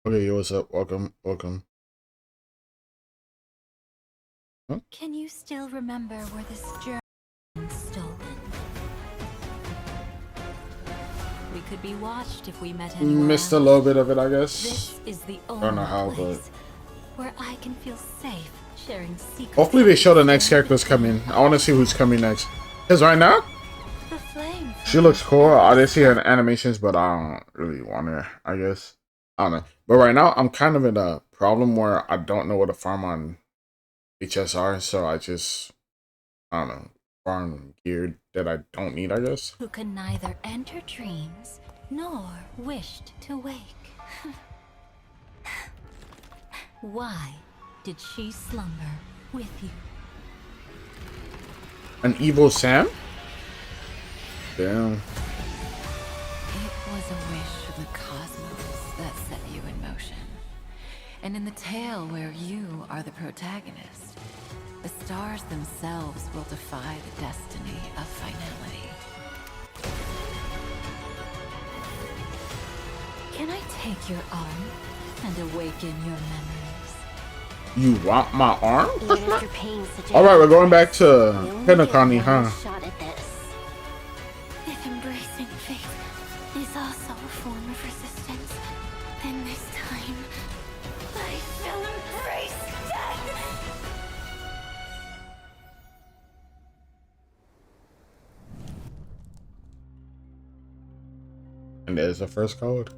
Okay, yo, what's up? Welcome, welcome. Huh? Can you still remember where this journey was stolen? We could be watched if we met anywhere Missed else. a little bit of it, I guess. This is the I only don't know how, place where I can feel safe sharing secrets. hopefully they show the next characters coming. I want to see who's coming next. Because right now, The flame she looks cool. I did see her animations, but I don't really want her, I guess. I don't know. But right now, I'm kind of in a problem where I don't know what to farm on HSR, so I just, I don't know, farm gear that I don't need, I guess. who can neither enter dreams nor wished to wake. Why did she slumber with you? An evil Sam? Damn. It was a wish of the cosmos that set you in motion. And in the tale where you are the protagonist, the stars themselves will defy the destiny of finality. Can I take your arm and awaken your memories? You want my arm? Even if your pain suggests Alright, we're going back to you only get Pentacon, one huh? shot at this. If embracing fate is also a form of resistance, then this time I shall embrace death! And there's the first code.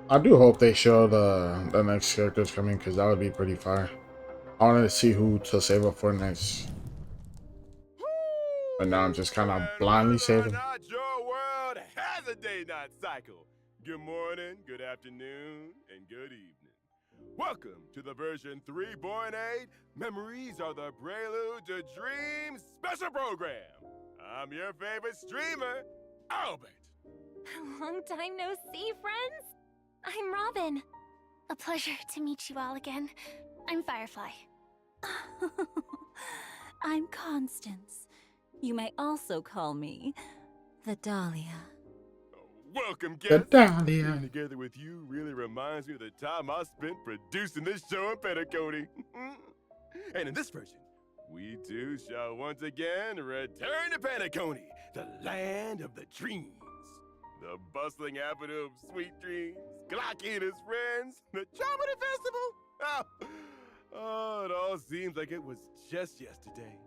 I do hope they show the next characters coming, because that would be pretty fire. I wanted to see who to save up for next. But now I'm just kind of blindly saving. Not your world has a day-night cycle. Good morning, good afternoon, and good evening. Welcome to the version 3.8 Memories Are the Prelude to Dreams special program. I'm your favorite streamer, Albert. Long time no see, friends. I'm Robin. A pleasure to meet you all again. I'm Firefly. I'm Constance. You may also call me the Dahlia. Welcome, The guests. Dahlia. Being together with you really reminds me of the time I spent producing this show in Petacody. And in this version, we too shall once again return to Petacody, the land of the dreams. The bustling avenue of sweet dreams, Gache and his friends, the Charmony Festival. Oh, it all seems like it was just yesterday.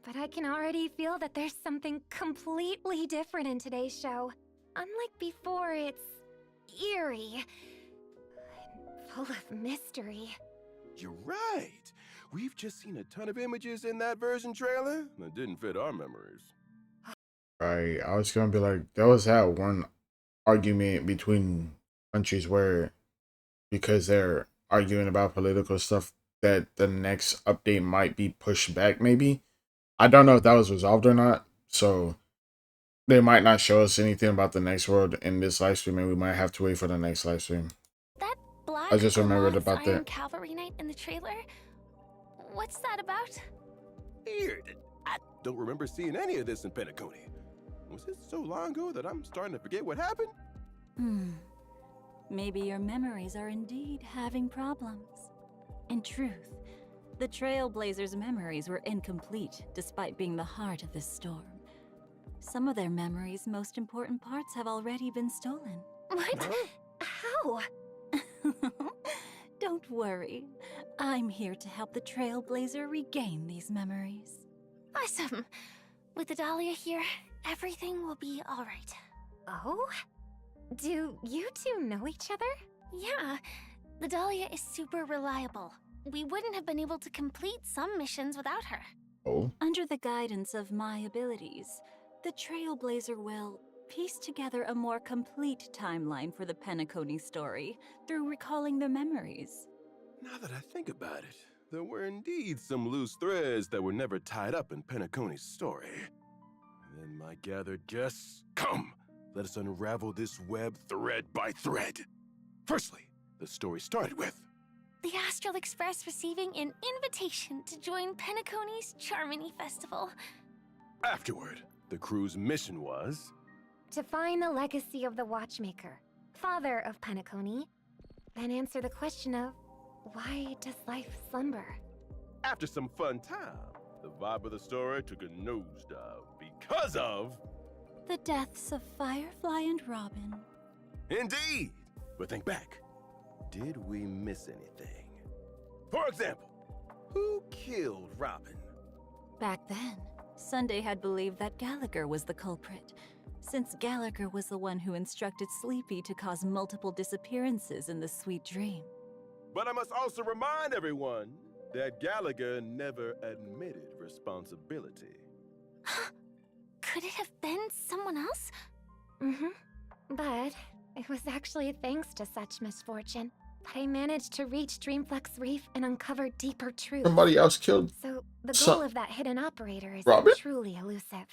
But I can already feel that there's something completely different in today's show. Unlike before, it's eerie and full of mystery. You're right. We've just seen a ton of images in that version trailer that didn't fit our memories. Right, I was gonna be like, there was that one argument between countries where, because they're arguing about political stuff, that the next update might be pushed back, maybe. I don't know if that was resolved or not, so they might not show us anything about the next world in this live stream, and we might have to wait for the next live stream. That black I just remembered Alon's about Iron that. Cavalry Knight in the trailer? What's that about? Weird. I don't remember seeing any of this in Petacody. Was it so long ago that I'm starting to forget what happened? Maybe your memories are indeed having problems. In truth, the Trailblazers' memories were incomplete despite being the heart of this storm. Some of their memories' most important parts have already been stolen. What? How? Don't worry. I'm here to help the Trailblazer regain these memories. Awesome. With the Dahlia here, everything will be alright. Oh? Do you two know each other? Yeah, the Dahlia is super reliable. We wouldn't have been able to complete some missions without her. Oh, Under the guidance of my abilities, the Trailblazer will piece together a more complete timeline for the Penacony story through recalling their memories. Now that I think about it, there were indeed some loose threads that were never tied up in Penacony's story. Then my gathered guess, come, let us unravel this web thread by thread. Firstly, the story started with The Astral Express receiving an invitation to join Penacony's Charmony Festival. afterward, the crew's mission was To find the legacy of the Watchmaker, father of Penacony, then answer the question of why does life slumber? after some fun time, the vibe of the story took a nosedive because of The deaths of Firefly and Robin. indeed. But think back. Did we miss anything? For example, who killed Robin? Back then, Sunday had believed that Gallagher was the culprit, since Gallagher was the one who instructed Sleepy to cause multiple disappearances in the Sweet Dream. But I must also remind everyone that Gallagher never admitted responsibility. Could it have been someone else? But it was actually thanks to such misfortune that I managed to reach Dreamflex Reef and uncover deeper truth. somebody else killed So the So- goal of that hidden operator is Robin? truly elusive.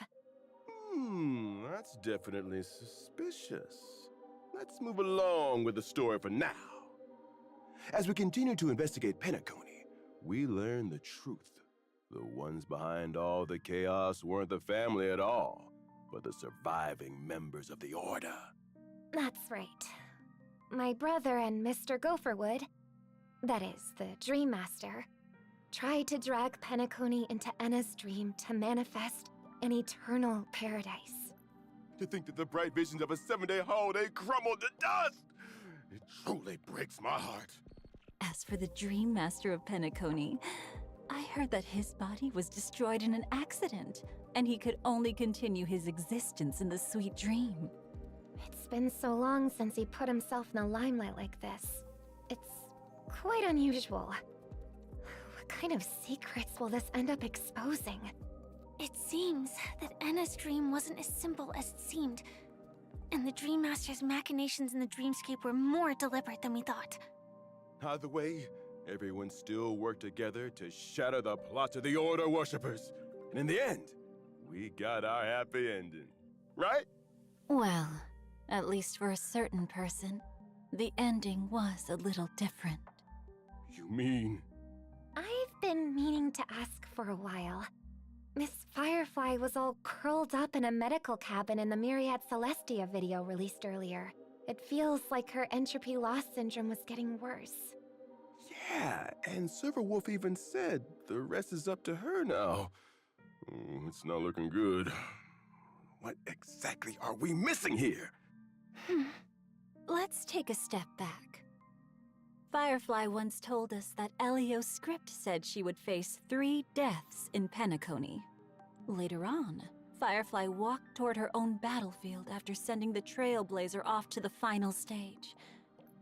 That's definitely suspicious. Let's move along with the story for now. As we continue to investigate Penacony, we learn the truth. The ones behind all the chaos weren't the family at all, but the surviving members of the Order. That's right. My brother and Mr. Gopherwood, that is, the Dream Master, tried to drag Penacony into Enna's dream to manifest an eternal paradise. To think that the bright visions of a 7-day holiday crumbled to dust! It truly breaks my heart. As for the Dream Master of Penacony, I heard that his body was destroyed in an accident, and he could only continue his existence in the Sweet Dream. It's been so long since he put himself in the limelight like this. It's quite unusual. What kind of secrets will this end up exposing? It seems that Enna's dream wasn't as simple as it seemed, and the Dream Master's machinations in the dreamscape were more deliberate than we thought. Either way, everyone still worked together to shatter the plots of the Order worshippers. And in the end, we got our happy ending. Right? Well, at least for a certain person, the ending was a little different. You mean? I've been meaning to ask for a while. Miss Firefly was all curled up in a medical cabin in the Myriad Celestia video released earlier. It feels like her entropy loss syndrome was getting worse. Yeah, and Silverwolf even said the rest is up to her now. It's not looking good. What exactly are we missing here? Let's take a step back. Firefly once told us that Elio's script said she would face 3 deaths in Penacony. Later on, Firefly walked toward her own battlefield after sending the Trailblazer off to the final stage,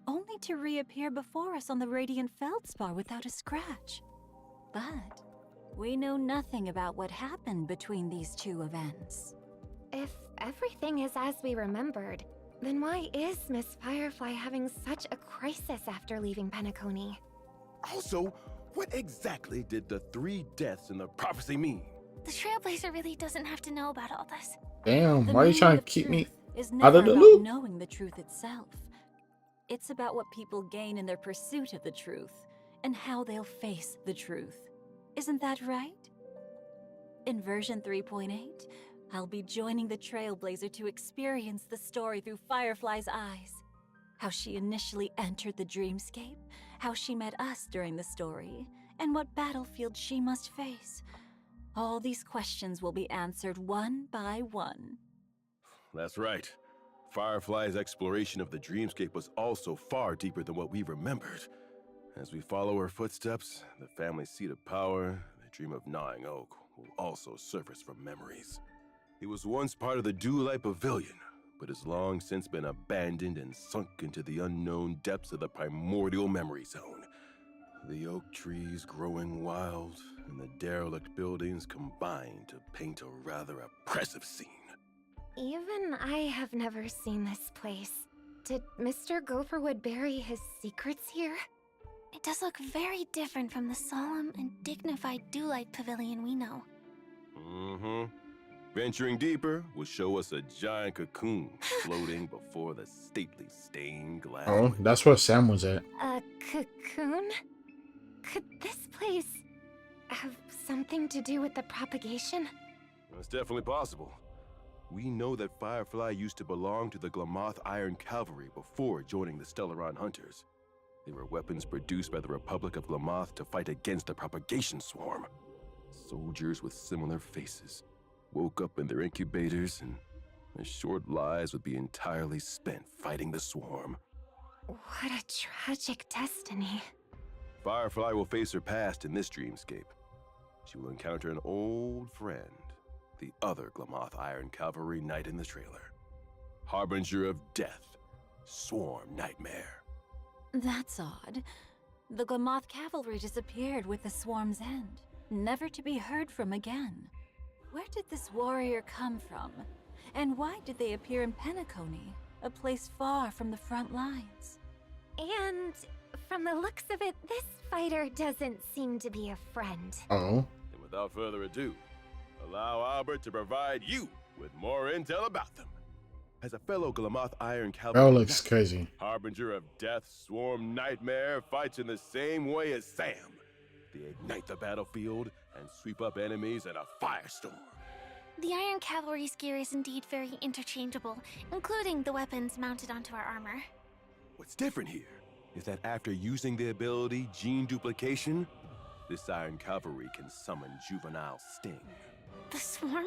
only to reappear before us on the Radiant Feldspar without a scratch. But we know nothing about what happened between these 2 events. If everything is as we remembered, then why is Miss Firefly having such a crisis after leaving Penacony? Also, what exactly did the 3 deaths in the prophecy mean? The Trailblazer really doesn't have to know about all this. damn. The Why are you meaning trying to of keep me truth is out never of the about loop? knowing the truth itself. It's about what people gain in their pursuit of the truth, and how they'll face the truth. Isn't that right? In version 3.8, I'll be joining the Trailblazer to experience the story through Firefly's eyes. How she initially entered the dreamscape, how she met us during the story, and what battlefield she must face. All these questions will be answered one by one. That's right. Firefly's exploration of the dreamscape was also far deeper than what we remembered. As we follow her footsteps, the family's seat of power, the dream of Gnawing Oak, will also surface from memories. It was once part of the Dewlight Pavilion, but has long since been abandoned and sunk into the unknown depths of the primordial memory zone. The oak trees growing wild and the derelict buildings combine to paint a rather oppressive scene. Even I have never seen this place. Did Mr. Gopherwood bury his secrets here? It does look very different from the solemn and dignified Dewlight Pavilion we know. Venturing deeper will show us a giant cocoon floating before the stately stained glass. Oh, that's where Sam was at. A cocoon? Could this place have something to do with the propagation? It's definitely possible. We know that Firefly used to belong to the Glamoth Iron Cavalry before joining the Stellaron Hunters. They were weapons produced by the Republic of Glamoth to fight against the propagation swarm. Soldiers with similar faces woke up in their incubators, and their short lives would be entirely spent fighting the swarm. What a tragic destiny. Firefly will face her past in this dreamscape. She will encounter an old friend, the other Glamoth Iron Cavalry Knight in the trailer. Harbinger of Death, Swarm Nightmare. That's odd. The Glamoth cavalry disappeared with the swarm's end, never to be heard from again. Where did this warrior come from? And why did they appear in Penacony, a place far from the front lines? And from the looks of it, this fighter doesn't seem to be a friend. Oh. And without further ado, allow Albert to provide you with more intel about them. As a fellow Glamoth Iron Cavalry, That looks crazy. Harbinger of Death, Swarm Nightmare fights in the same way as Sam. They ignite the battlefield and sweep up enemies in a firestorm. The Iron Cavalry's gear is indeed very interchangeable, including the weapons mounted onto our armor. What's different here is that after using the ability Gene Duplication, this Iron Cavalry can summon Juvenile Sting. The swarm?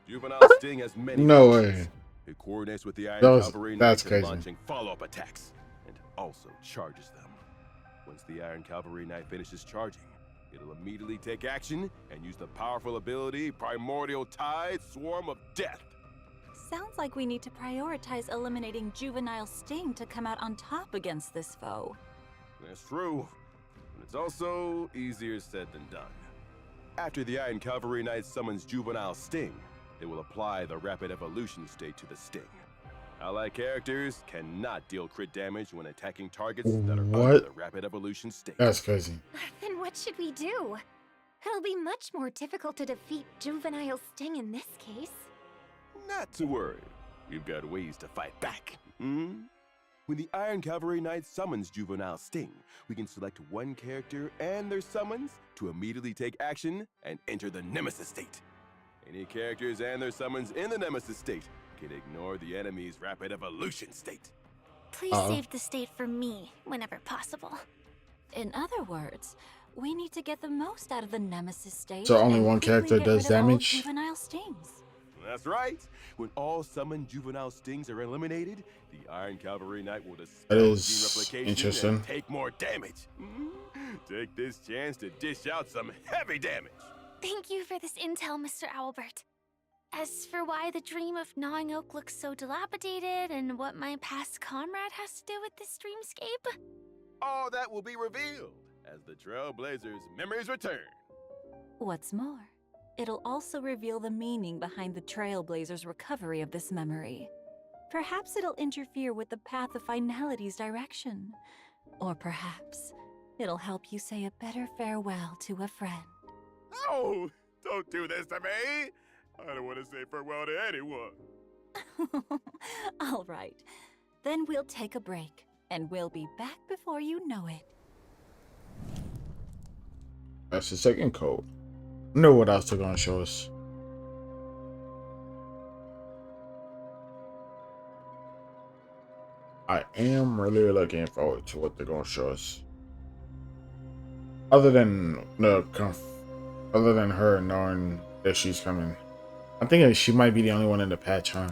Juvenile Sting has many No functions. way. It coordinates with the Iron That was- Cavalry that's Knights in crazy. launching follow-up attacks, and also charges them. Once the Iron Cavalry Knight finishes charging, it'll immediately take action and use the powerful ability Primordial Tide Swarm of Death. Sounds like we need to prioritize eliminating Juvenile Sting to come out on top against this foe. That's true, but it's also easier said than done. After the Iron Cavalry Knight summons Juvenile Sting, they will apply the Rapid Evolution state to the Sting. Allied characters cannot deal crit damage when attacking targets that are under What? the Rapid Evolution state. That's crazy. Then what should we do? It'll be much more difficult to defeat Juvenile Sting in this case. Not to worry, we've got ways to fight back. When the Iron Cavalry Knight summons Juvenile Sting, we can select one character and their summons to immediately take action and enter the Nemesis state. Any characters and their summons in the Nemesis state can ignore the enemy's Rapid Evolution state. Please save the state for me whenever possible. In other words, we need to get the most out of the Nemesis state. So only and one quickly character get does rid of all damage? Juvenile Stings. That's right. When all summoned Juvenile Stings are eliminated, the Iron Cavalry Knight will dispel That gene is replication interesting. and take more damage. Take this chance to dish out some heavy damage. Thank you for this intel, Mr. Owlbert. As for why the dream of Gnawing Oak looks so dilapidated and what my past comrade has to do with this dreamscape, All that will be revealed as the Trailblazers' memories return. What's more, it'll also reveal the meaning behind the Trailblazers' recovery of this memory. Perhaps it'll interfere with the path of Finality's direction. Or perhaps it'll help you say a better farewell to a friend. Oh, don't do this to me. I don't want to say farewell to anyone. All right, then we'll take a break, and we'll be back before you know it. That's the second code. Know what else they're gonna show us. I am really looking forward to what they're gonna show us. Other than other than her knowing that she's coming, I'm thinking she might be the only one in the patch, huh?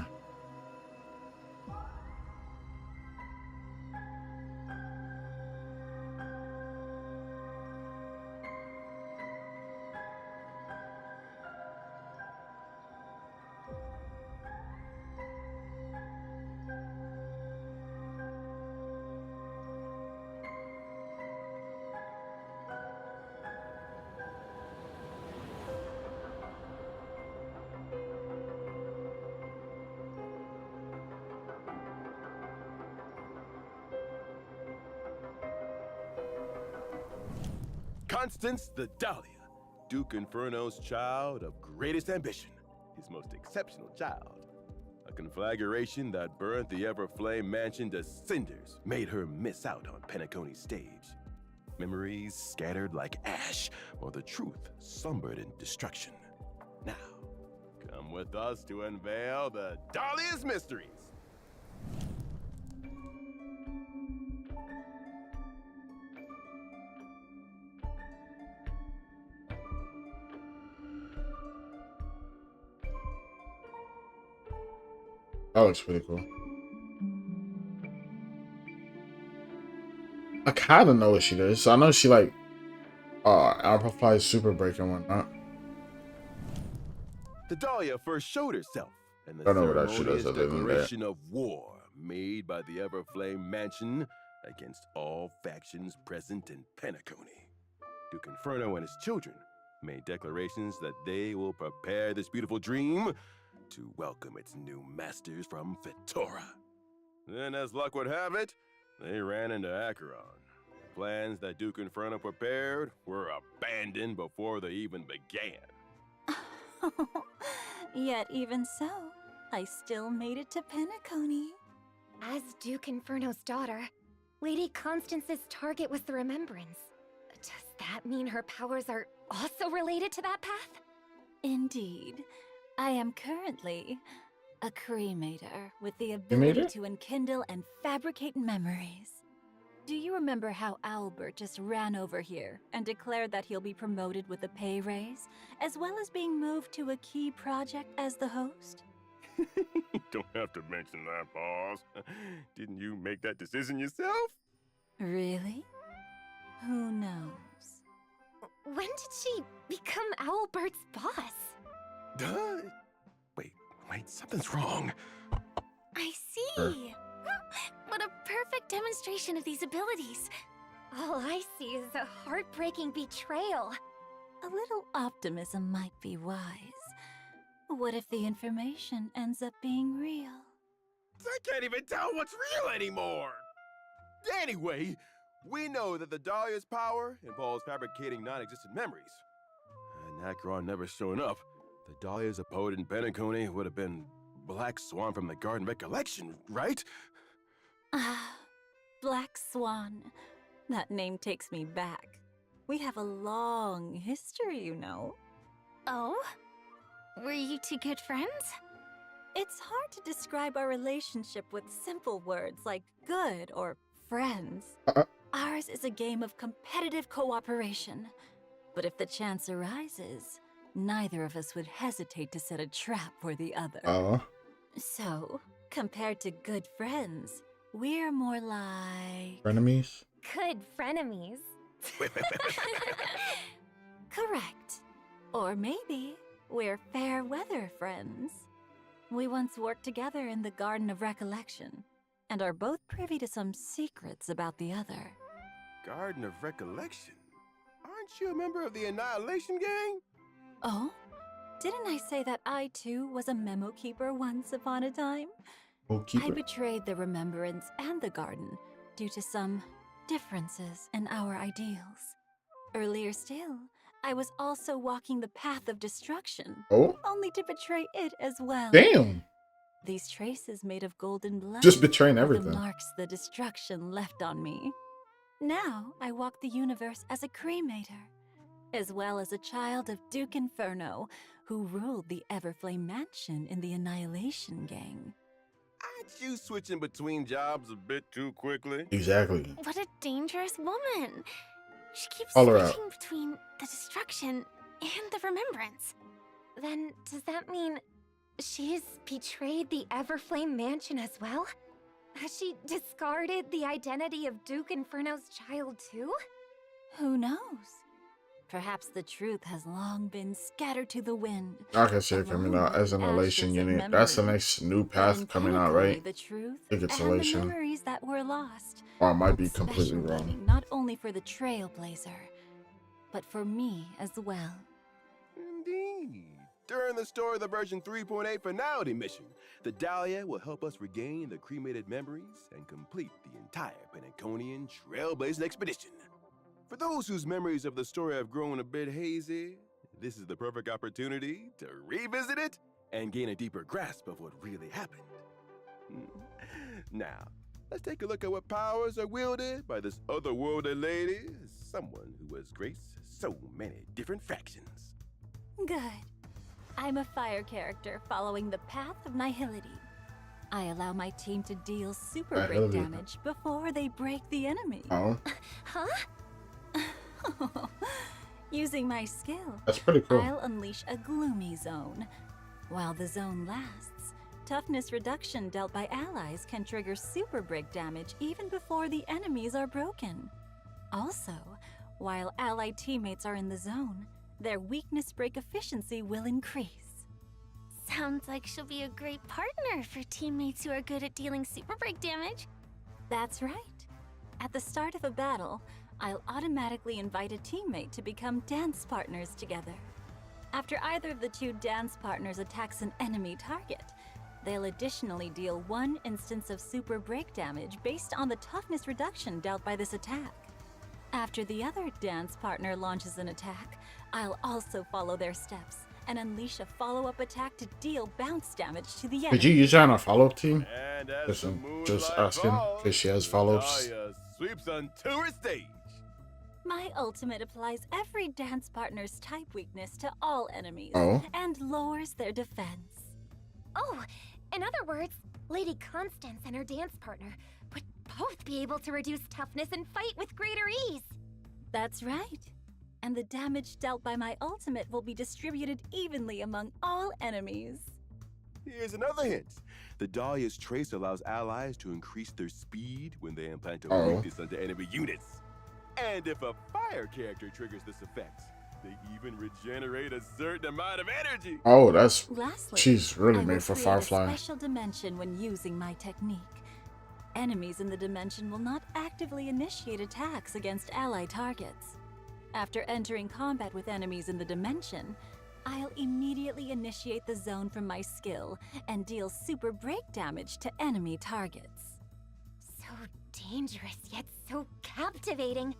Constance the Dahlia, Duke Inferno's child of greatest ambition, his most exceptional child. A conflagration that burnt the Everflame mansion to cinders made her miss out on Penacony's stage. Memories scattered like ash, while the truth slumbered in destruction. Now, come with us to unveil the Dahlia's mysteries. That looks pretty cool. I kind of know what she does. So I know she like amplifies super break and whatnot. The Dahlia first showed herself in the I don't know what that shit ceremonious does other than that. declaration of war made by the Everflame Mansion against all factions present in Penacony. Duke Inferno and his children made declarations that they will prepare this beautiful dream to welcome its new masters from Fetora. Then, as luck would have it, they ran into Acheron. Plans that Duke Inferno prepared were abandoned before they even began. Yet even so, I still made it to Penacony. As Duke Inferno's daughter, Lady Constance's target was the Remembrance. Does that mean her powers are also related to that path? Indeed. I am currently a cremator with the ability Cremator? to enkindle and fabricate memories. Do you remember how Owlbert just ran over here and declared that he'll be promoted with a pay raise, as well as being moved to a key project as the host? You don't have to mention that, boss. Didn't you make that decision yourself? Really? Who knows? When did she become Owlbert's boss? Duh. Wait, something's wrong. I see. What a perfect demonstration of these abilities. All I see is a heartbreaking betrayal. A little optimism might be wise. What if the information ends up being real? I can't even tell what's real anymore. Anyway, we know that the Dahlia's power involves fabricating non-existent memories. And Acheron never showing up, the Dahlia's opponent in Penacony would have been Black Swan from the Garden Recollection, right? Ah, Black Swan. That name takes me back. We have a long history, you know. Oh? Were you two good friends? It's hard to describe our relationship with simple words like good or friends. Ours is a game of competitive cooperation. But if the chance arises, neither of us would hesitate to set a trap for the other. So, compared to good friends, we're more like... Frenemies? Good frenemies. Correct. Or maybe we're fair weather friends. We once worked together in the Garden of Recollection, and are both privy to some secrets about the other. Garden of Recollection? Aren't you a member of the Annihilation Gang? Oh? Didn't I say that I too was a memo keeper once upon a time? I betrayed the Remembrance and the Garden due to some differences in our ideals. Earlier still, I was also walking the path of destruction, only to betray it as well. Damn! These traces made of golden blood Just betraying are everything. the marks the destruction left on me. Now, I walk the universe as a cremator, as well as a child of Duke Inferno, who ruled the Everflame Mansion in the Annihilation Gang. Aren't you switching between jobs a bit too quickly? Exactly. What a dangerous woman. She keeps Call her out. switching between the destruction and the remembrance. Then does that mean she's betrayed the Everflame Mansion as well? Has she discarded the identity of Duke Inferno's child too? Who knows? Perhaps the truth has long been scattered to the wind. I can see it coming out as an elation unit. That's the next new path coming out, right? The truth I think it's and elation. the memories that were lost. Or I might be completely Special wrong. meaning not only for the Trailblazer, but for me as well. Indeed. During the story of the version 3.8 finality mission, the Dahlia will help us regain the cremated memories and complete the entire Penaconian Trailblazing expedition. For those whose memories of the story have grown a bit hazy, this is the perfect opportunity to revisit it and gain a deeper grasp of what really happened. Now, let's take a look at what powers are wielded by this otherworldly lady, someone who has graced so many different factions. Good. I'm a fire character following the path of nihility. I allow my team to deal super break Nihility. damage before they break the enemy. Oh, Huh? Using my skill, that's pretty cool. I'll unleash a gloomy zone. While the zone lasts, toughness reduction dealt by allies can trigger super break damage even before the enemies are broken. Also, while allied teammates are in the zone, their weakness break efficiency will increase. Sounds like she'll be a great partner for teammates who are good at dealing super break damage. That's right. At the start of a battle, I'll automatically invite a teammate to become dance partners together. After either of the two dance partners attacks an enemy target, they'll additionally deal 1 instance of super break damage based on the toughness reduction dealt by this attack. After the other dance partner launches an attack, I'll also follow their steps and unleash a follow-up attack to deal bounce damage to the enemy. Did you use that on a follow-up team? And as the Just moonlight asking, falls, 'cause she has follow-ups. Dahlia sweeps onto her stage. My ultimate applies every dance partner's type weakness to all enemies Oh. and lowers their defense. Oh, in other words, Lady Constance and her dance partner would both be able to reduce toughness and fight with greater ease. That's right. And the damage dealt by my ultimate will be distributed evenly among all enemies. Here's another hint. The Dahlia's trace allows allies to increase their speed when they implant a Oh. weakness onto enemy units. And if a fire character triggers this effect, they even regenerate a certain amount of energy. Oh, that's Lastly, she's really I will made for create Firefly. a special dimension when using my technique. Enemies in the dimension will not actively initiate attacks against allied targets. After entering combat with enemies in the dimension, I'll immediately initiate the zone from my skill and deal super break damage to enemy targets. So dangerous, yet so captivating.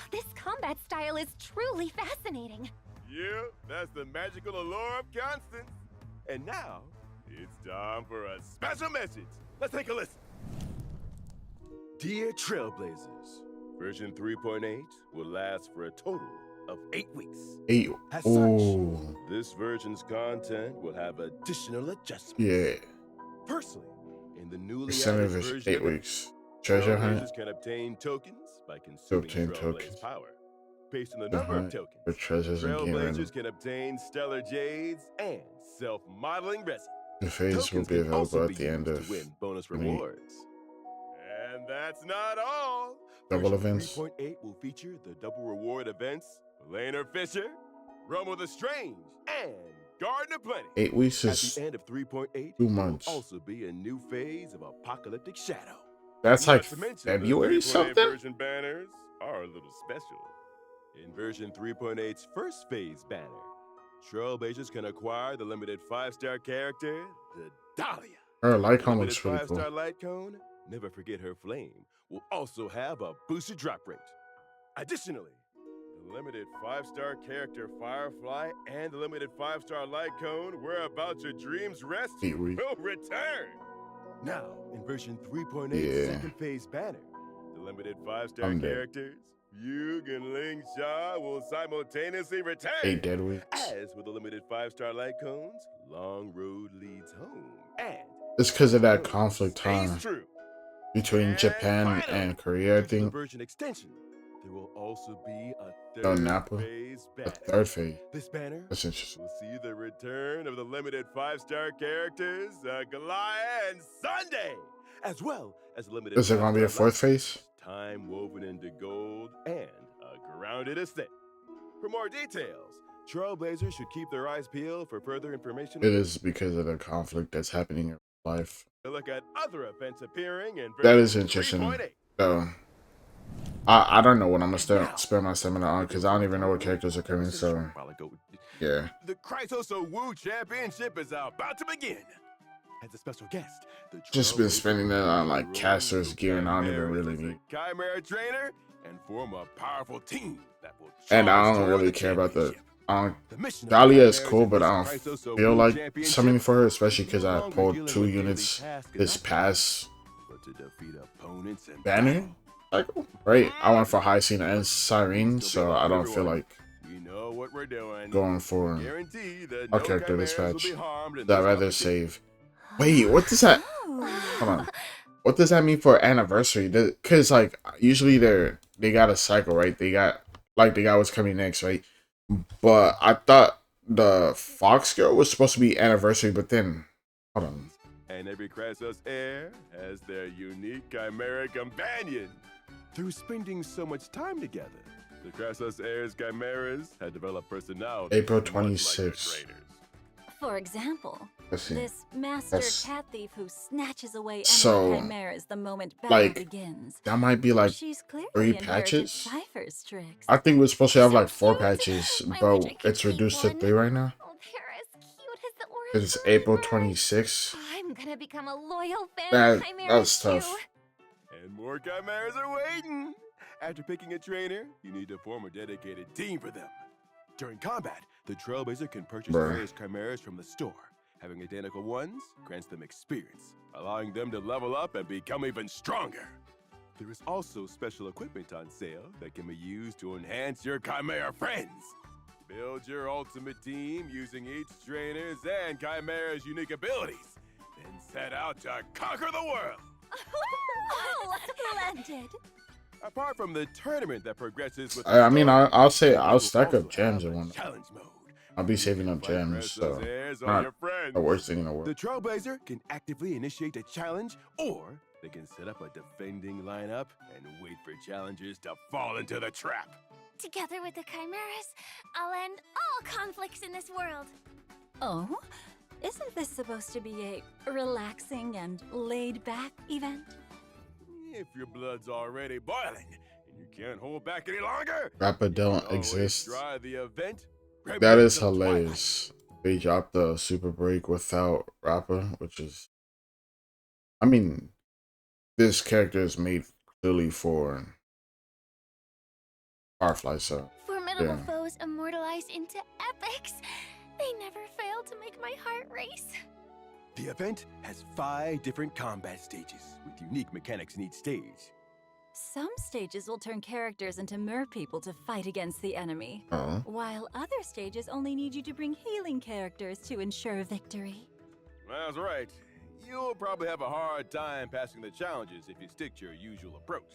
This combat style is truly fascinating. Yeah, that's the magical allure of Constance. And now, it's time for a special message. Let's take a listen. Dear Trailblazers, version 3.8 will last for a total of 8 weeks. 8. As Ooh. such, this version's content will have additional adjustments. Yeah. Firstly, in the newly Extended added version, version 8 weeks. Treasure hunt. Trailblazers can obtain tokens by consuming Obtain Trailblaze tokens. power. Based on the The number of hunt tokens, for treasures and game random. Trailblazers can obtain stellar jades and self-modeling resin. The phase will Tokens be can also available be at the end used of to win bonus any rewards. And that's not all. double Version events. 3.8 will feature the double reward events, Laner Fisher, Rumble the Strange, and Garden of Plenty. 8 weeks At is the end of 3.8, 2 there will months. also be a new phase of apocalyptic shadow. That's Not like to mention, February the 3.8 something? version banners are a little special. In version 3.8's first phase banner, Trailblazers can acquire the limited 5-star character, the Dahlia. Her light The cone limited looks pretty 5-star cool. light cone, never forget her flame, will also have a boosted drop rate. Additionally, the limited 5-star character Firefly and the limited 5-star light cone, Where About Your Dreams Rest, 8 weeks. will return. Now, in version 3.8's Yeah. second phase banner, the limited 5-star I'm dead. characters, Yug and Ling Sha, will simultaneously return. 8 dead weeks. As with the limited 5-star light cones, Long Road Leads Home. And It's because of that Road conflict, stays huh? true. Between And Japan finally, and Korea, I due to the think. version extension, there will also be a Oh, third Napa. phase The banner. third phase. This banner That's interesting. will see the return of the limited 5-star characters, Goliath and Sunday, as well as limited. Is there gonna be a 5-star 4th phase? time woven into gold, and a grounded estate. For more details, Trailblazers should keep their eyes peeled for further information. It is because of the conflict that's happening in life. To look at other events appearing in That is version interesting. 3.8. So, I don't know what I'm gonna spend my stamina on because I don't even know what characters are coming. So, While ago, yeah. the Chrysoso Wu Championship is about to begin. As a special guest, the Just been Trailblazers spending that on like will casters gear and I don't even Chimera really as a need. Chimera trainer and form a powerful team that will And I charge don't toward really the care about the. championship. The mission of the Dahlia is Chimeras cool, in but this I don't Crisis of feel Blue like Championship summoning for her, especially is because no I longer pulled dealing 2 with daily units tasks and this upgrades, past but to defeat opponents and banner cycle. Right? I went for High Scene and Siren, so I don't feel like we know what we're doing. going for Guarantee that a no character this chimeras will be patch. harmed in That I'd this rather competition. save. Wait, what does that? Oh. Hold on. What does that mean for anniversary? Because like usually they got a cycle, right? They got what's coming next, right? But I thought the Fox Girl was supposed to be anniversary, but then hold on. And every Kratos heir has their unique chimera companion. Through spending so much time together, the Kratos heirs' chimeras had developed personality. April much like their 26th. trainers. For example, Let's see. this master That's- cat thief who snatches away enemy So, chimeras the moment battle like, begins. That might be like She's clearly 3 inherited patches. Cypher's tricks. I think we're supposed to have So like 4 cute. patches, I but wish I could it's keep reduced to one. 3 right now. Oh, they're as cute as the orange. It's April hummingbird. 26th. I'm gonna become a loyal fan That- of Chimeras that's too. tough. And more chimeras are waiting. After picking a trainer, you need to form a dedicated team for them. During combat, the Trailblazer can purchase Bruh. various chimeras from the store. Having identical ones grants them experience, allowing them to level up and become even stronger. There is also special equipment on sale that can be used to enhance your chimera friends. Build your ultimate team using each trainer's and chimera's unique abilities. Then set out to conquer the world. Oh, splendid! Apart from the tournament that progresses with I mean, I'll say I'll you'll stack also up gems have in a one. challenge mode. I'll be saving up Fight gems, so Kratos' heirs on not your friends. the worst thing in the The world. Trailblazer can actively initiate a challenge, or they can set up a defending lineup and wait for challengers to fall into the trap. Together with the Chimeras, I'll end all conflicts in this world. Oh, isn't this supposed to be a relaxing and laid-back event? If your blood's already boiling and you can't hold back any longer, Rappa you don't can always exist. try the event. That is Remains of Twilight. hilarious. They dropped the super break without Rappa, which is, I mean, this character is made clearly for Firefly, so Formidable Yeah. foes immortalized into epics. They never fail to make my heart race. The event has 5 different combat stages with unique mechanics in each stage. Some stages will turn characters into merpeople to fight against the enemy, while other stages only need you to bring healing characters to ensure victory. That's right. You'll probably have a hard time passing the challenges if you stick to your usual approach.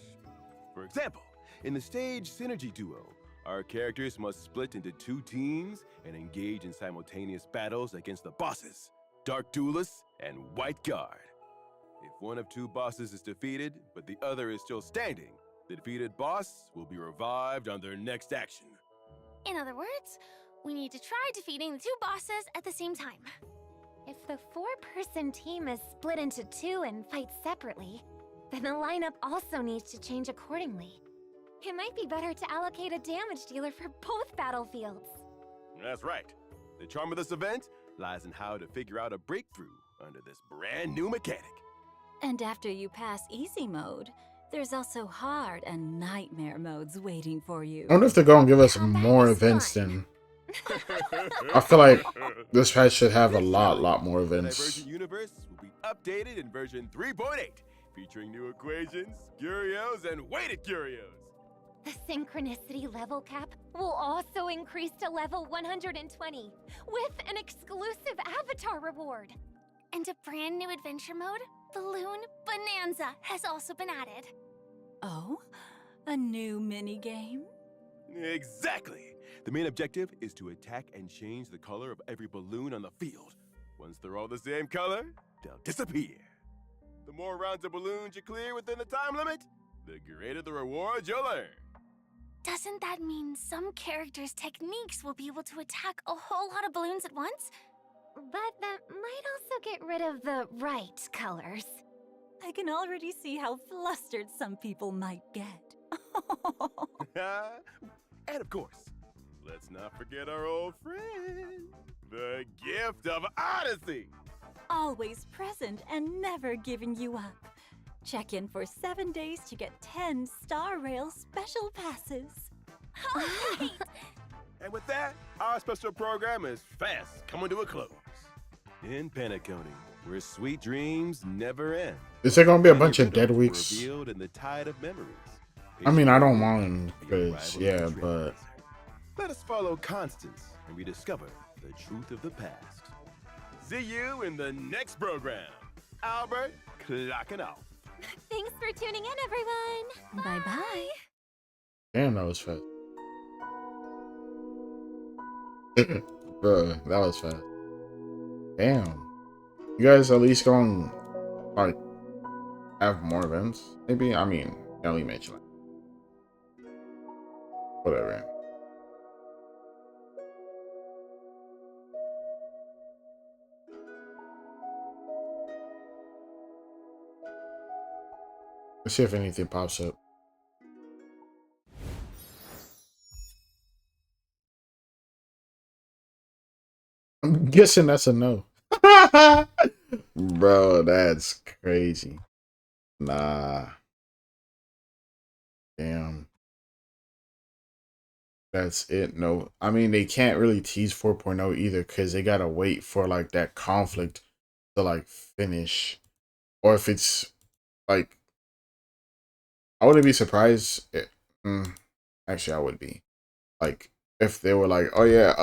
For example, in the stage Synergy Duo, our characters must split into 2 teams and engage in simultaneous battles against the bosses, Dark Duelist and White Guard. If one of 2 bosses is defeated, but the other is still standing, the defeated boss will be revived on their next action. In other words, we need to try defeating the 2 bosses at the same time. If the 4-person team is split into 2 and fights separately, then the lineup also needs to change accordingly. It might be better to allocate a damage dealer for both battlefields. That's right. The charm of this event lies in how to figure out a breakthrough under this brand new mechanic. And after you pass easy mode, there's also hard and nightmare modes waiting for you. I wonder if they're gonna give us Combat more is events fun. than I feel like this patch should have a lot more The events. Divergent Universe will be updated in version 3.8, featuring new equations, curios, and weighted curios. The synchronicity level cap will also increase to level 120 with an exclusive avatar reward. And a brand new adventure mode, Balloon Bonanza, has also been added. Oh? A new minigame? Exactly! The main objective is to attack and change the color of every balloon on the field. Once they're all the same color, they'll disappear. The more rounds of balloons you clear within the time limit, the greater the rewards you'll earn. Doesn't that mean some characters' techniques will be able to attack a whole lot of balloons at once? But that might also get rid of the right colors. I can already see how flustered some people might get. And of course, let's not forget our old friend, the gift of Odyssey. Always present and never giving you up. Check in for 7 days to get 10 Star Rail special passes. Alright! And with that, our special program is fast coming to a close. In Penacony, where sweet dreams never end. Is there gonna be a Many bunch of dead riddles weeks? revealed in the tide of memories. I mean, I don't Patiently mind, the because, arrival of yeah, the but... Trailblazer. Let us follow Constance and rediscover the truth of the past. See you in the next program. Albert, clocking off. Thanks for tuning in, everyone! Bye-bye. Damn, that was fast. Bro, that was fast. Damn. You guys at least gonna, like, have more events? Maybe? I mean, you only mentioned it. Whatever. Let's see if anything pops up. I'm guessing that's a no. Bro, that's crazy. Nah. Damn. That's it. No. I mean, they can't really tease 4.0 either because they gotta wait for like that conflict to like finish. Or if it's like, I wouldn't be surprised. Actually, I would be. Like, if they were like, oh yeah,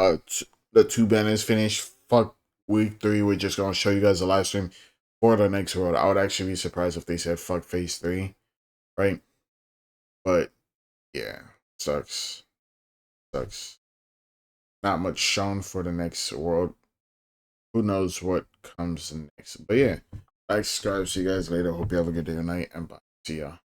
the 2 banners finished. Fuck week 3. We're just gonna show you guys a live stream for the next world. I would actually be surprised if they said fuck phase 3, right? But yeah, sucks. Not much shown for the next world. Who knows what comes next? But yeah, like, subscribe. See you guys later. Hope you have a good day or night, and bye. See ya.